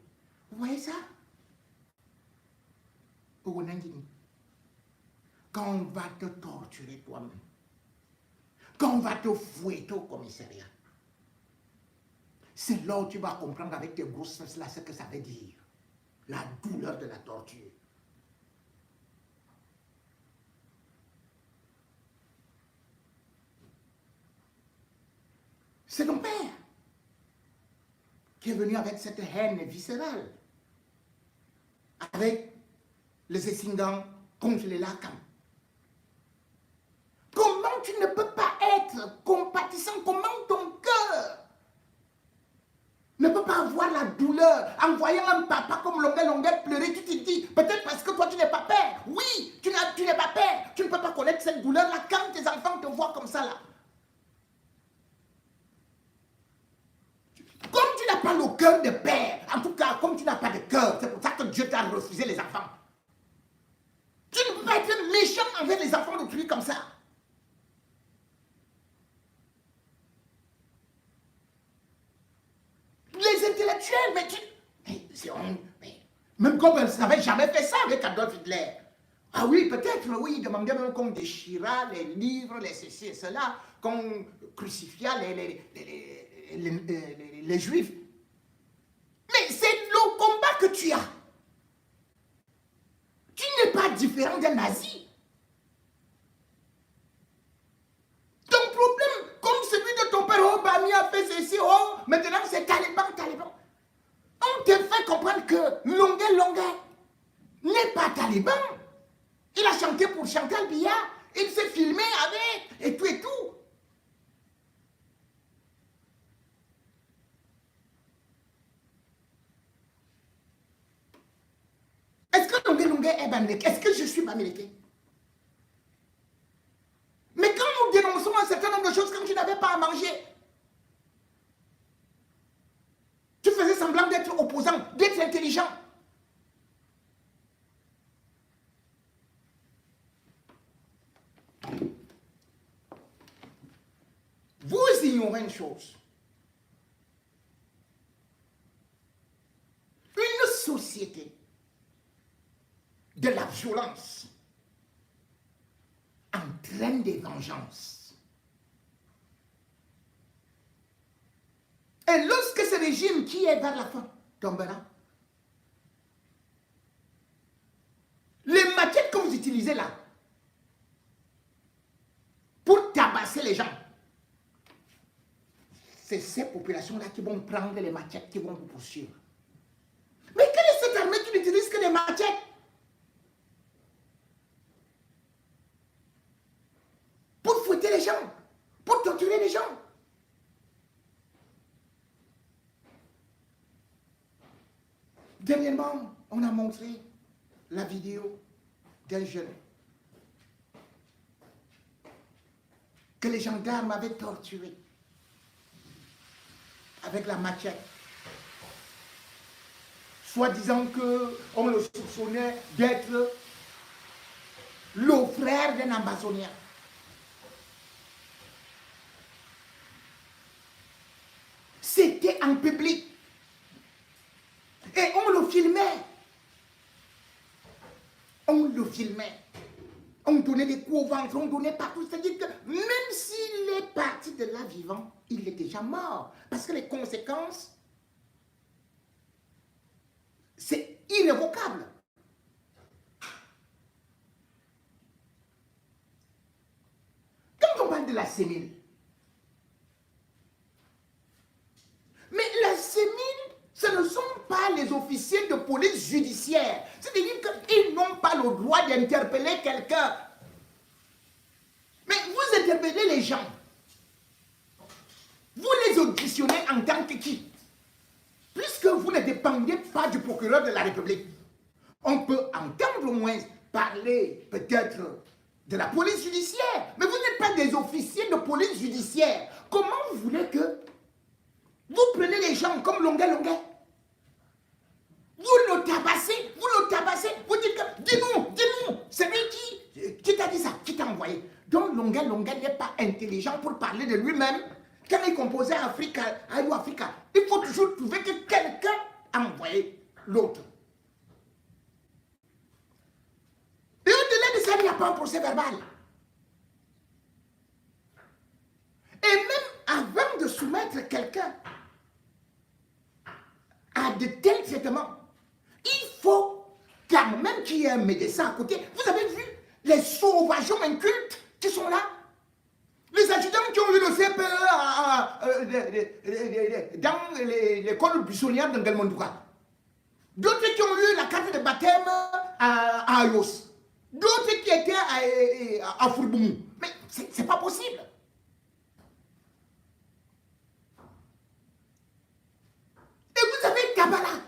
Vous voyez ça? Ogunangini. Quand on va te torturer toi-même, quand on va te fouetter au commissariat, c'est là où tu vas comprendre avec tes grosses fesses là ce que ça veut dire. La douleur de la torture. C'est ton père qui est venu avec cette haine viscérale, avec les Essingans contre les Lakans. Comment tu ne peux pas être compatissant? Comment ton cœur ne peut pas avoir la douleur en voyant un papa comme Longuet pleurer? Tu te dis, peut-être parce que toi tu n'es pas père. Oui, tu n'es pas père. Tu ne peux pas connaître cette douleur-là quand tes enfants te voient comme ça là. Comme tu n'as pas le cœur de père, en tout cas, comme tu n'as pas de cœur, c'est pour ça que Dieu t'a refusé les enfants. Tu ne peux pas être méchant envers les enfants d'autrui comme ça. Les intellectuels, même Goebbels n'avait jamais fait ça avec Adolf Hitler. Ah oui, peut-être, oui, il demandait même qu'on déchira les livres, les ceci et cela, qu'on crucifia les juifs. Mais c'est le combat que tu as. Tu n'es pas différent d'un nazi. Ton problème, comme celui de ton père, oh, Bami a fait ceci, oh, maintenant c'est Taliban. On te fait comprendre que Longuet n'est pas Taliban. Il a chanté pour Chantal Biya, il s'est filmé avec, et tout. Est-ce que Longuet est Bamileke? Est-ce que je suis Bamileke? Mais quand nous dénonçons un certain nombre de choses, quand tu n'avais pas à manger, tu faisais semblant d'être opposant, d'être intelligent. Vous ignorez une chose. Une société de la violence entraîne des vengeances. Et lorsque ce régime qui est vers la fin tombera, les maquettes que vous utilisez là, pour tabasser les gens, c'est ces populations-là qui vont prendre les machettes, qui vont vous poursuivre. Mais quelle est cette armée qui n'utilise que des machettes? Pour fouetter les gens, pour torturer les gens. Dernièrement, on a montré la vidéo d'un jeune que les gendarmes avaient torturé avec la machette, soi-disant qu'on le soupçonnait d'être le frère d'un Amazonien. C'était en public. Et on le filmait. On le filmait. On donnait des coups au ventre, on donnait partout. C'est-à-dire que même s'il est parti de là vivant, il est déjà mort. Parce que les conséquences, c'est irrévocable. Quand on parle de la sémile, mais la sémile, ce ne sont pas les officiers de police judiciaire. C'est-à-dire qu'ils n'ont pas le droit d'interpeller quelqu'un. Mais vous interpellez les gens. Vous les auditionnez en tant que qui? Puisque vous ne dépendez pas du procureur de la République. On peut entendre au moins parler peut-être de la police judiciaire. Mais vous n'êtes pas des officiers de police judiciaire. Comment vous voulez que vous prenez les gens comme Longuet? Vous le tabassez, vous dites que, dis-nous, c'est lui qui t'a dit ça, qui t'a envoyé. Donc Longuet n'est pas intelligent pour parler de lui-même. Quand il composait Africa, il faut toujours trouver que quelqu'un a envoyé l'autre. Et au-delà de ça, il n'y a pas un procès verbal. Et même avant de soumettre quelqu'un à de tels traitements, il faut quand même qu'il y ait un médecin à côté. Vous avez vu les sauvageons incultes qui sont là? Les adjudants qui ont eu le CPE dans l'école buissonnière de Ngelmondouka. D'autres qui ont eu la carte de baptême à Ayos. D'autres qui étaient à Fourboumou. Mais c'est pas possible. Et vous avez Kabbalah.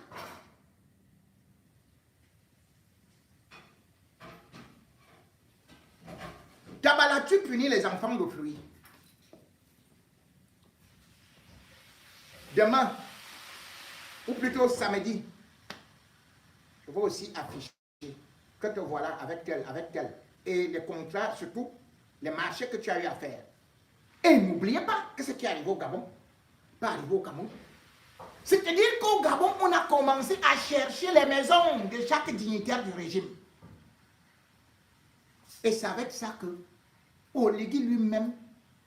Kabbalah, tu punis les enfants d'autrui. Demain, ou plutôt samedi, je vais aussi afficher que te voilà avec tel, avec tel. Et les contrats, surtout les marchés que tu as eu à faire. Et n'oubliez pas que ce qui arrive au Gabon, pas arrivé au Cameroun. C'est-à-dire qu'au Gabon, on a commencé à chercher les maisons de chaque dignitaire du régime. Et c'est avec ça que Oligui lui-même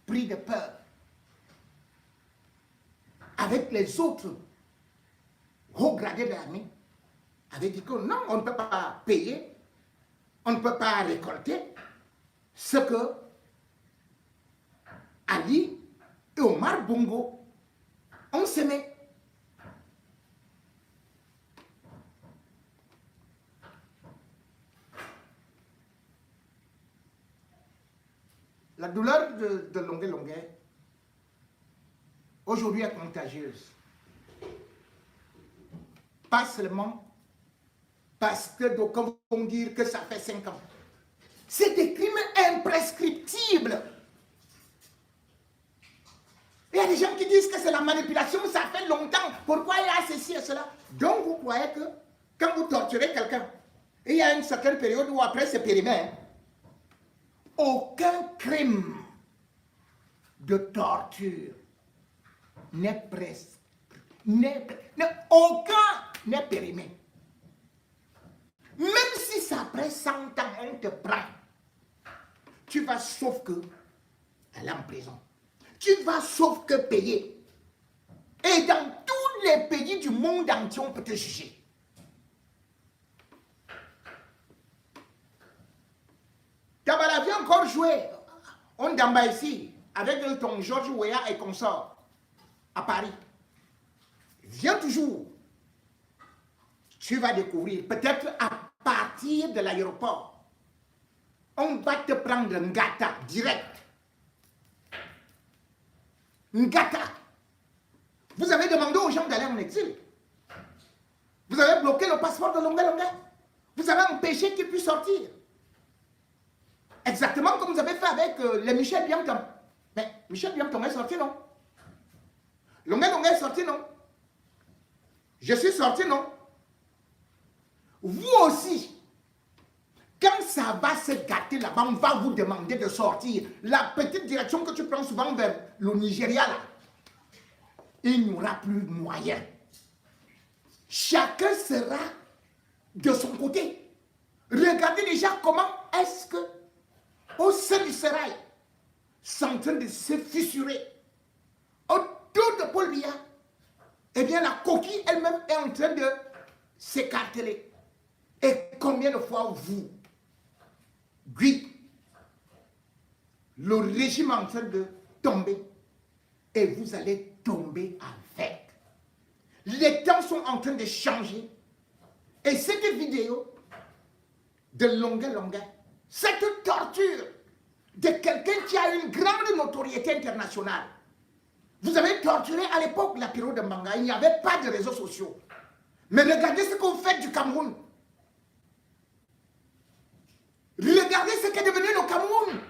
prit de peur. Avec les autres hauts gradés de l'armée, avait dit que non, on ne peut pas payer, on ne peut pas récolter ce que Ali et Omar Bongo ont semé. La douleur de Longuet aujourd'hui est contagieuse. Pas seulement parce que d'aucuns vont dire que ça fait 5 ans. C'est des crimes imprescriptibles. Il y a des gens qui disent que c'est la manipulation, ça fait longtemps. Pourquoi il y a ceci et cela? Donc vous croyez que quand vous torturez quelqu'un, il y a une certaine période où après c'est périmé. Hein? Aucun crime de torture n'est presque, aucun n'est périmé. Même si ça après 100 ans, on te prend, tu vas sauf que aller en prison. Tu vas sauf que payer. Et dans tous les pays du monde entier, on peut te juger. Kabbalah vient encore jouer. On d'amba ici, avec ton Georges Weah et consort, à Paris. Viens toujours. Tu vas découvrir, peut-être à partir de l'aéroport, on va te prendre Ngata direct. Ngata. Vous avez demandé aux gens d'aller en exil. Vous avez bloqué le passeport de Longuet. Vous avez empêché qu'il puisse sortir. Exactement comme vous avez fait avec les Michel Bianton. Mais Michel Bianton est sorti, non? Longuet est sorti, non? Je suis sorti, non? Vous aussi, quand ça va se gâter là-bas, on va vous demander de sortir. La petite direction que tu prends souvent vers le Nigeria, là, il n'y aura plus de moyens. Chacun sera de son côté. Regardez déjà comment est-ce que, au sein du sérail, c'est en train de se fissurer. Autour de Paul Biya, eh bien la coquille elle-même est en train de s'écarteler. Et combien de fois vous, oui, le régime est en train de tomber et vous allez tomber avec. Les temps sont en train de changer. Et cette vidéo de Longuet, cette torture de quelqu'un qui a une grande notoriété internationale. Vous avez torturé à l'époque la période de Mbanga, il n'y avait pas de réseaux sociaux. Mais regardez ce que vous faites du Cameroun. Regardez ce qu'est devenu le Cameroun.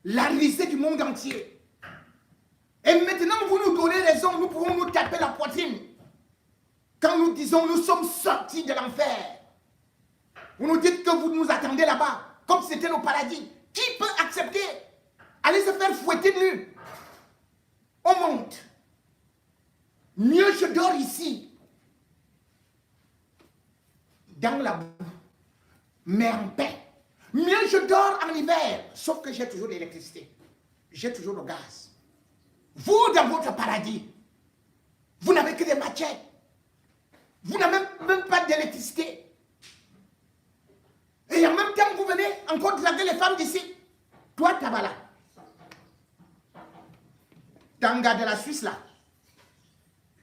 La risée du monde entier. Et maintenant, vous nous donnez raison, nous pouvons nous taper la poitrine. Quand nous disons, nous sommes sortis de l'enfer. Vous nous dites que vous nous attendez là-bas, comme si c'était le paradis. Qui peut accepter? Aller se faire fouetter nu. On monte. Mieux je dors ici, dans la boue, mais en paix. Mieux je dors en hiver, sauf que j'ai toujours l'électricité. J'ai toujours le gaz. Vous, dans votre paradis, vous n'avez que des machettes. Vous n'avez même pas d'électricité. Et en même temps, vous venez encore draguer les femmes d'ici. Toi, Kabbalah, Tanga de la Suisse là,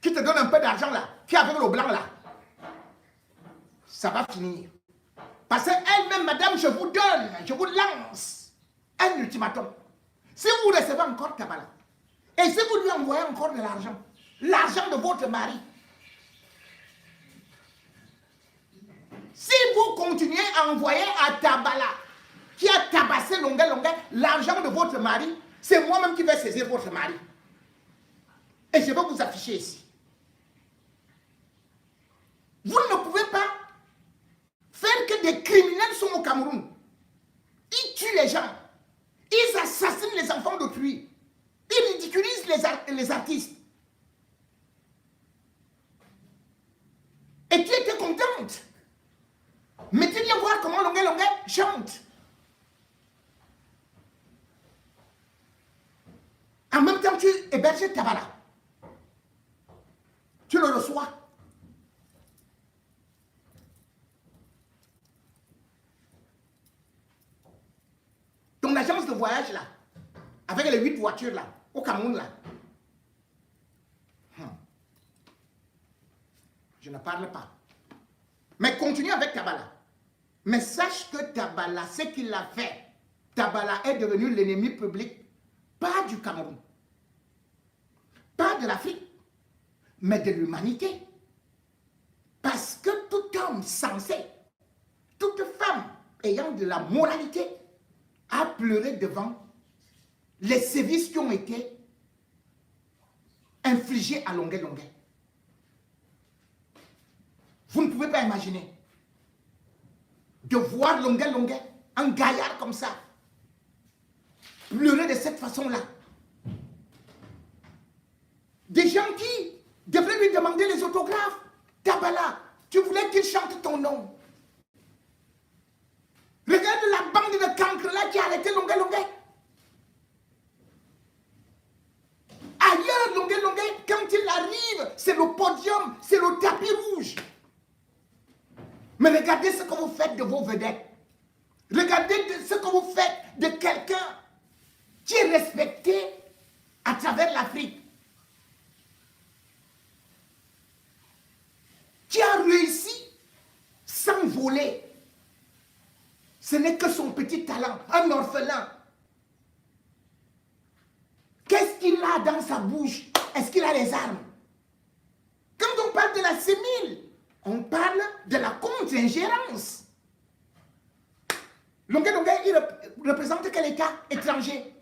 qui te donne un peu d'argent là, qui est avec le blanc là, ça va finir. Parce qu'elle-même, madame, je vous donne, je vous lance un ultimatum. Si vous recevez encore Tabala, et si vous lui envoyez encore de l'argent, l'argent de votre mari, si vous continuez à envoyer à Tabala, qui a tabassé Longuet, l'argent de votre mari, c'est moi-même qui vais saisir votre mari. Et je vais vous afficher ici. Vous ne pouvez pas faire que des criminels sont au Cameroun. Ils tuent les gens. Ils assassinent les enfants d'autrui. Ils ridiculisent les artistes. Et tu étais contente. Mais tu viens voir comment Longuet chante. En même temps, tu héberges Tabala. Tu le reçois. Ton agence de voyage là, avec les 8 voitures là, au Cameroun là. Je ne parle pas. Mais continue avec Tabala. Mais sache que Tabala, ce qu'il a fait, Tabala est devenu l'ennemi public, pas du Cameroun, pas de l'Afrique, mais de l'humanité. Parce que tout homme sensé, toute femme ayant de la moralité, a pleuré devant les sévices qui ont été infligés à Longuet. Vous ne pouvez pas imaginer de voir Longuet, un gaillard comme ça, pleurer de cette façon-là. Des gens qui devraient lui demander les autographes. Tabala, tu voulais qu'il chante ton nom. Regarde la bande de cancres là qui a arrêté Longuet. Ailleurs, Longuet, quand il arrive, c'est le podium, c'est le tapis rouge. Mais regardez ce que vous faites de vos vedettes. Regardez ce que vous faites de quelqu'un qui est respecté à travers l'Afrique. Qui a réussi sans voler. Ce n'est que son petit talent, un orphelin. Qu'est-ce qu'il a dans sa bouche? Est-ce qu'il a les armes? Quand on parle de la sémile, on parle de la contre-ingérence. Longuet, il représente quel État étranger?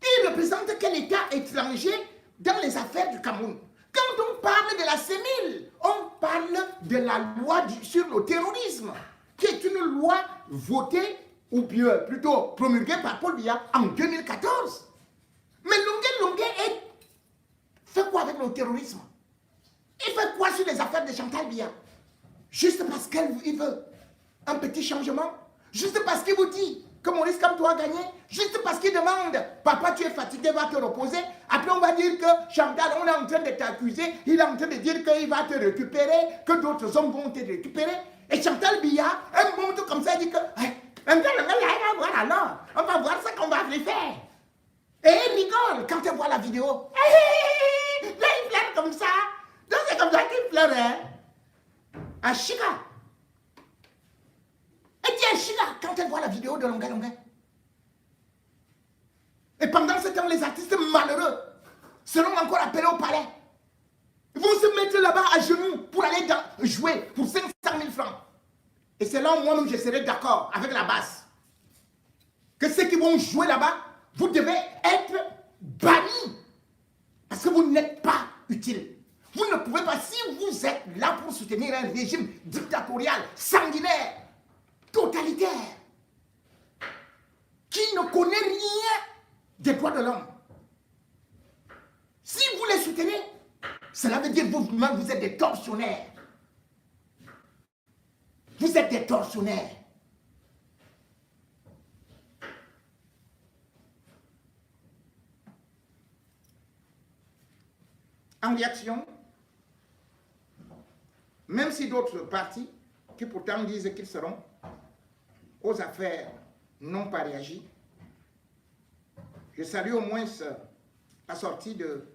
Il représente quel État étranger dans les affaires du Cameroun? Quand on parle de la sémile, on parle de la loi sur le terrorisme, qui est une loi votée, ou bien plutôt promulguée par Paul Biya en 2014. Mais Longuet fait quoi avec le terrorisme? Il fait quoi sur les affaires de Chantal Biya? Juste parce qu'il veut un petit changement? Juste parce qu'il vous dit que Maurice Kamto a gagné? Juste parce qu'il demande, papa tu es fatigué, va te reposer? Après on va dire que Chantal, on est en train de t'accuser, il est en train de dire qu'il va te récupérer, que d'autres hommes vont te récupérer. Et Chantal Biya, un moment comme ça, il dit que on va voir ce qu'on va lui faire. Et il rigole quand il voit la vidéo. Là, il pleure comme ça. Donc c'est comme ça qu'il pleure. À Chiga. Elle dit à Chiga quand elle voit la vidéo de Longuet. Et pendant ce temps, les artistes malheureux seront encore appelés au palais. Ils vont se mettre là-bas à genoux pour aller jouer pour 500 000 francs. Et c'est là où moi-même je serai d'accord avec la basse. Que ceux qui vont jouer là-bas, vous devez être bannis. Parce que vous n'êtes pas utile. Vous ne pouvez pas, si vous êtes là pour soutenir un régime dictatorial, sanguinaire, totalitaire, qui ne connaît rien des droits de l'homme. Si vous les soutenez, cela veut dire que vous-même, vous êtes des tortionnaires. Vous êtes des tortionnaires. En réaction, même si d'autres partis, qui pourtant disent qu'ils seront aux affaires, n'ont pas réagi, Je salue au moins la sortie de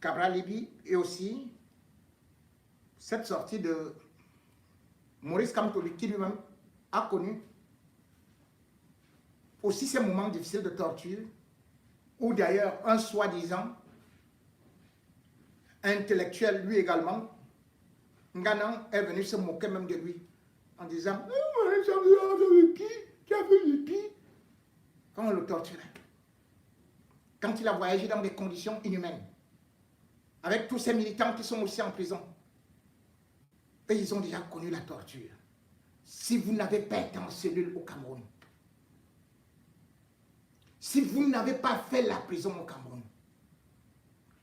Cabral Libye et aussi cette sortie de Maurice Kamto, qui lui-même a connu aussi ces moments difficiles de torture, où d'ailleurs un soi-disant intellectuel, lui également, Nganan, est venu se moquer même de lui, en disant « Qui a fait le qui ?» Quand on le torturait. Quand il a voyagé dans des conditions inhumaines, avec tous ces militants qui sont aussi en prison. Et ils ont déjà connu la torture. Si vous n'avez pas été en cellule au Cameroun, si vous n'avez pas fait la prison au Cameroun,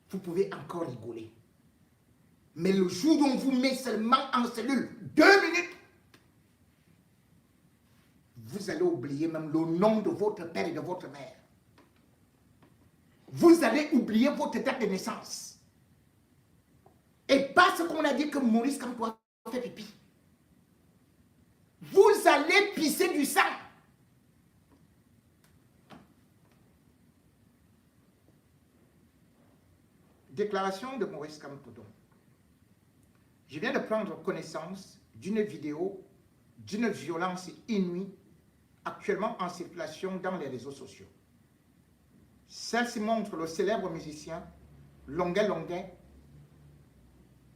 vous pouvez encore rigoler. Mais le jour où on vous met seulement en cellule 2 minutes, vous allez oublier même le nom de votre père et de votre mère. Vous allez oublier votre date de naissance. Et parce qu'on a dit que Maurice Kamto a fait pipi. Vous allez pisser du sang. Déclaration de Maurice Kamto. Je viens de prendre connaissance d'une vidéo d'une violence inouïe actuellement en circulation dans les réseaux sociaux. Celle-ci montre le célèbre musicien Longuet Longuet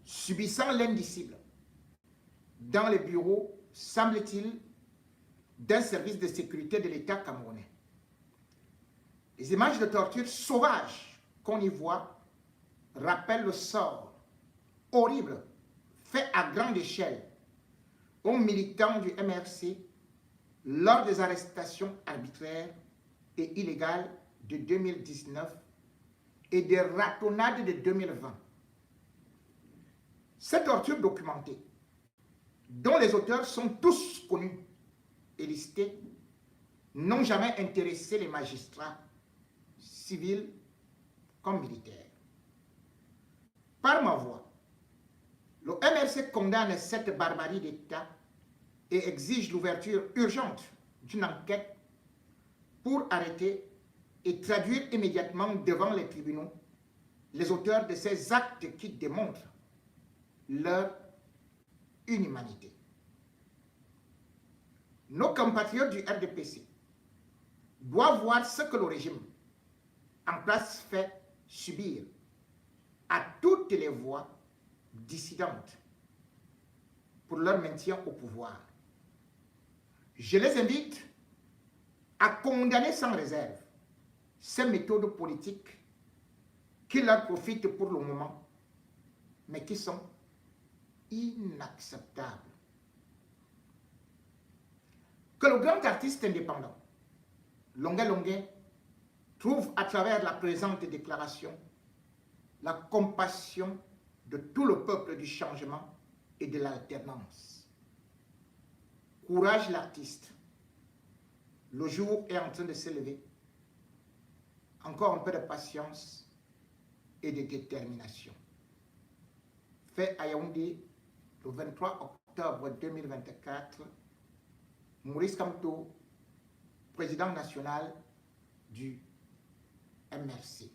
subissant l'indicible dans les bureaux, semble-t-il, d'un service de sécurité de l'État camerounais. Les images de torture sauvages qu'on y voit rappellent le sort horrible fait à grande échelle aux militants du MRC lors des arrestations arbitraires et illégales de 2019 et des ratonnades de 2020. Ces tortures documentées, dont les auteurs sont tous connus et listés, n'ont jamais intéressé les magistrats, civils comme militaires. Par ma voix, le MRC condamne cette barbarie d'État et exige l'ouverture urgente d'une enquête pour arrêter et traduire immédiatement devant les tribunaux les auteurs de ces actes qui démontrent leur inhumanité. Nos compatriotes du RDPC doivent voir ce que le régime en place fait subir à toutes les voix dissidentes pour leur maintien au pouvoir. Je les invite à condamner sans réserve ces méthodes politiques qui leur profitent pour le moment, mais qui sont inacceptables. Que le grand artiste indépendant, Longuet Longuet, trouve à travers la présente déclaration la compassion de tout le peuple du changement et de l'alternance. Courage l'artiste. Le jour est en train de s'élever. Encore un peu de patience et de détermination. Fait à Yaoundé, le 23 octobre 2024, Maurice Kamto, président national du MRC.